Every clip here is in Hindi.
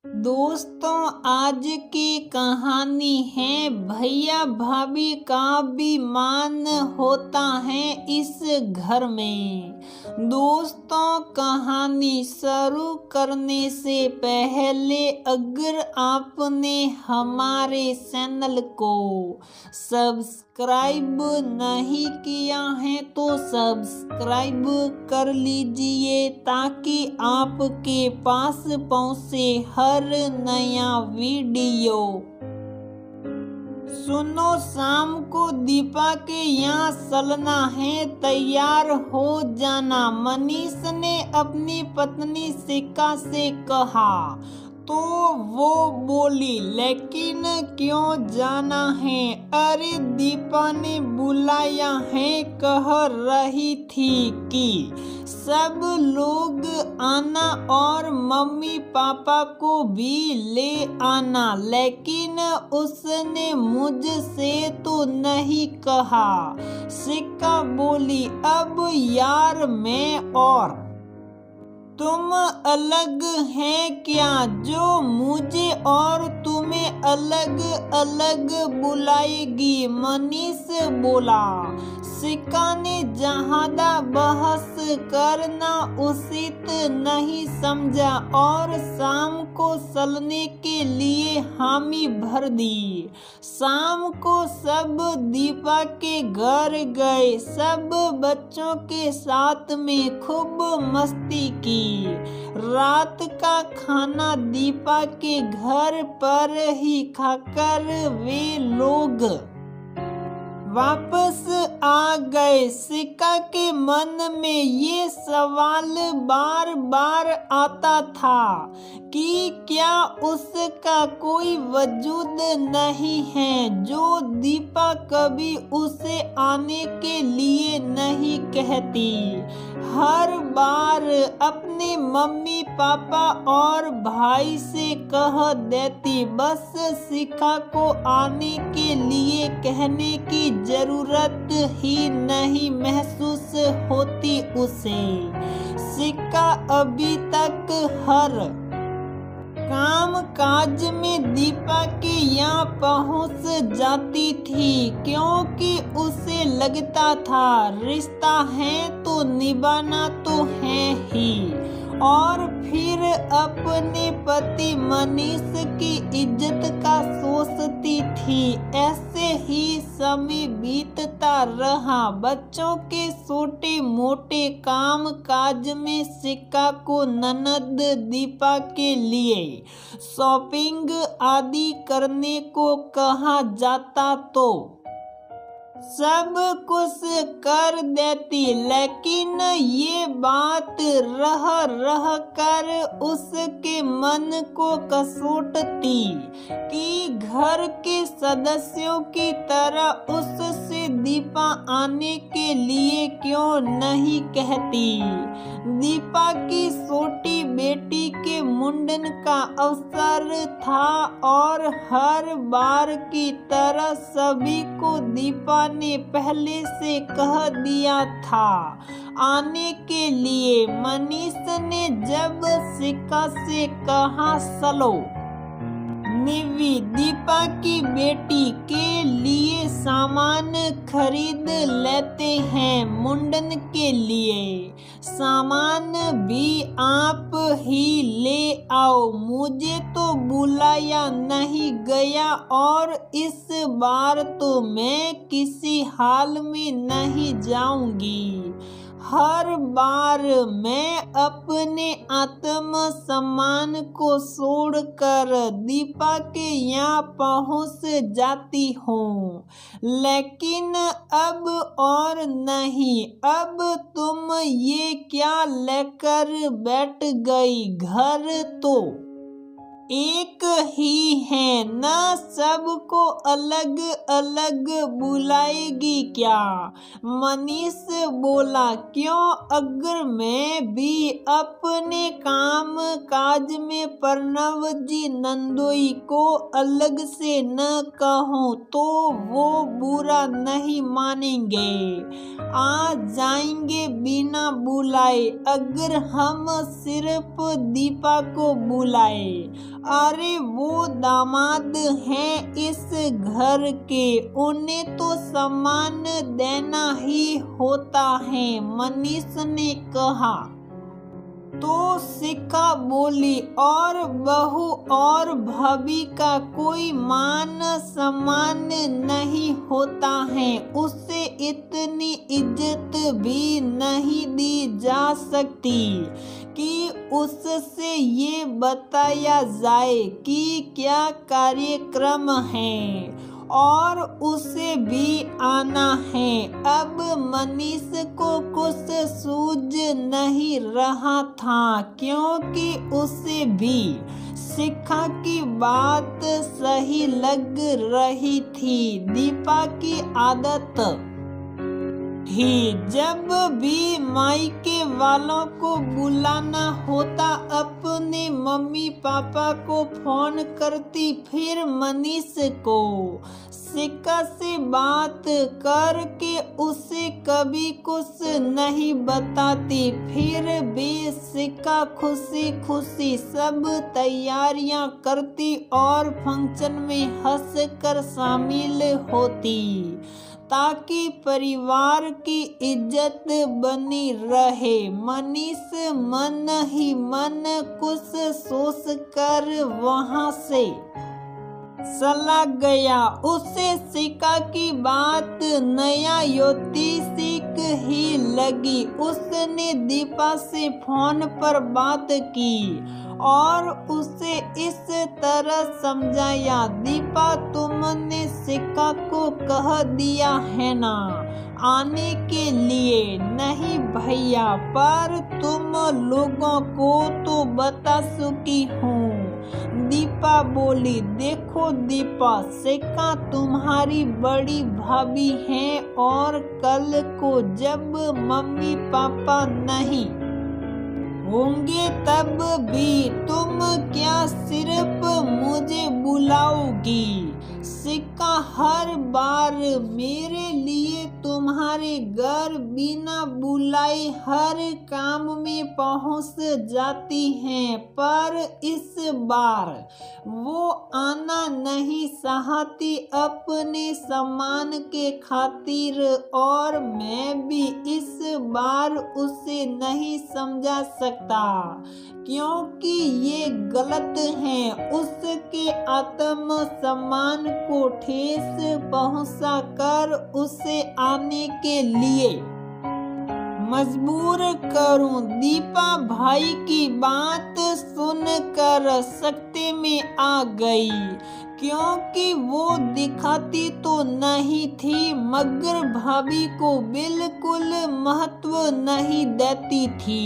दोस्तों, आज की कहानी है भैया भाभी का भी मान होता है इस घर में। दोस्तों, कहानी शुरू करने से पहले अगर आपने हमारे चैनल को सब्सक्राइब नहीं किया है तो सब्सक्राइब कर लीजिए ताकि आपके पास पहुंचे हर नया वीडियो। सुनो, शाम को दीपा के यहाँ चलना है, तैयार हो जाना, मनीष ने अपनी पत्नी शिखा से कहा। तो वो बोली, लेकिन क्यों जाना है? अरे दीपा ने बुलाया है, कह रही थी कि सब लोग आना और मम्मी पापा को भी ले आना, लेकिन उसने मुझसे तो नहीं कहा। शिखा बोली, अब यार मैं और तुम अलग हैं क्या जो मुझे और तुम्हें अलग अलग बुलाएगी? मनीष बोला। शिखा ने ज्यादा बहस करना उचित नहीं समझा और शाम को चलने के लिए हामी भर दी। शाम को सब दीपा के घर गए, सब बच्चों के साथ में खूब मस्ती की। रात का खाना दीपा के घर पर ही खाकर वे लोग वापस आ गए। शिखा के मन में ये सवाल बार बार आता था कि क्या उसका कोई वजूद नहीं है जो दीपा कभी उसे आने के लिए नहीं कहती। हर बार अपने मम्मी पापा और भाई से कह देती, बस शिखा को आने के लिए कहने की जरूरत ही नहीं महसूस होती उसे। शिखा अभी तक हर काम काज में दीपा के यहाँ पहुँच जाती थी क्योंकि उसे लगता था रिश्ता है तो निभाना तो है ही। और फिर अपने पति मनीष की इज्जत का सोचती थी। ऐसे ही समय बीतता रहा। बच्चों के छोटे मोटे काम काज में शिखा को ननद दीपा के लिए शॉपिंग आदि करने को कहा जाता तो सब कुछ कर देती, लेकिन ये बात रह रह कर उसके मन को कसूटती कि घर के सदस्यों की तरह उससे दीपा आने के लिए क्यों नहीं कहती। दीपा की छोटी बेटी के मुंडन का अवसर था और हर बार की तरह सभी को दीपा ने पहले से कह दिया था आने के लिए। मनीष ने जब शिखा से कहा, चलो निवी दीपा की बेटी के लिए सामान खरीद लेते हैं, मुंडन के लिए सामान भी आप ही ले आओ, मुझे तो बुलाया नहीं गया और इस बार तो मैं किसी हाल में नहीं जाऊंगी। हर बार मैं अपने आत्म सम्मान को छोड़कर दीपा के यहाँ पहुँच जाती हूँ, लेकिन अब और नहीं। अब तुम ये क्या लेकर बैठ गई? घर तो एक ही है ना, सबको अलग अलग बुलाएगी क्या? मनीष बोला, क्यों अगर मैं भी अपने काम काज में प्रणव जी नंदोई को अलग से न कहूँ तो वो बुरा नहीं मानेंगे, आ जाएंगे बिना बुलाए। अगर हम सिर्फ दीपा को बुलाए अरे वो दामाद हैं इस घर के, उन्हें तो सम्मान देना ही होता है, मनीष ने कहा। तो शिखा बोली, और बहू और भाभी का कोई मान सम्मान नहीं होता है, उससे इतनी इज्जत भी नहीं दी जा सकती कि उससे ये बताया जाए कि क्या कार्यक्रम है और उसे भी आना है। अब मनीष को कुछ सूझ नहीं रहा था, क्योंकि उसे भी शिखा की बात सही लग रही थी। दीपा की आदत ही जब भी मायके वालों को बुलाना होता अपने मम्मी पापा को फोन करती, फिर मनीष को शिखा से बात करके उसे कभी कुछ नहीं बताती। फिर भी शिखा खुशी खुशी सब तैयारियां करती और फंक्शन में हंसकर शामिल होती, ताकि परिवार की इज्जत बनी रहे। मनीष मन ही मन कुछ सोच कर वहां से चला गया। उसे शिखा की बात नया ज्योतिषिक ही लगी। उसने दीपा से फोन पर बात की और उसे इस तरह समझाया, दीपा तुमने शिखा को कह दिया है ना आने के लिए? नहीं भैया, पर तुम लोगों को तो बता चुकी हूँ। दीपा बोली, देखो दीपा, शिखा तुम्हारी बड़ी भाभी है और कल को जब मम्मी पापा नहीं होंगे तब भी तुम क्या सिर्फ मुझे बुलाओगी? शिखा हर बार मेरे लिए तुम्हारे घर बिना बुलाए हर काम में पहुंच जाती हैं, पर इस बार वो आना नहीं चाहती अपने सम्मान के खातिर, और मैं भी इस बार उसे नहीं समझा सकता, क्योंकि ये गलत है। उसके आत्म सम्मान को ठेस पहुंचा कर उसे आने के लिए मजबूर करूं। दीपा भाई की बात सुनकर सख्ते में आ गई, क्योंकि वो दिखाती तो नहीं थी मगर भाभी को बिल्कुल महत्व नहीं देती थी।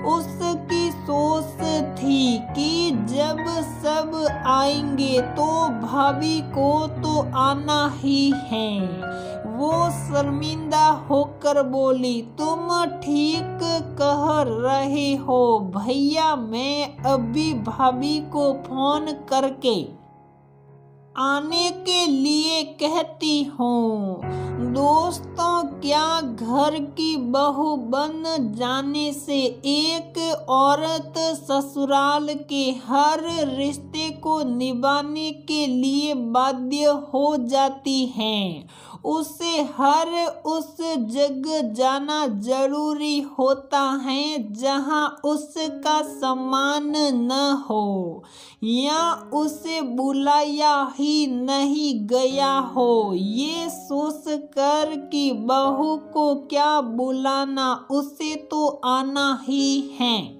उसकी सोच थी कि जब सब आएंगे तो भाभी को तो आना ही है। वो शर्मिंदा होकर बोली, तुम ठीक कह रहे हो भैया, मैं अभी भाभी को फोन करके आने के लिए कहती हूँ। दोस्तों, क्या घर की बहू बन जाने से एक औरत ससुराल के हर रिश्ते को निभाने के लिए बाध्य हो जाती है? उसे हर उस जगह जाना जरूरी होता है जहां उसका सम्मान न हो या उसे बुलाया ही नहीं गया हो। ये सोच कर कि बहू को क्या बुलाना, उसे तो आना ही है।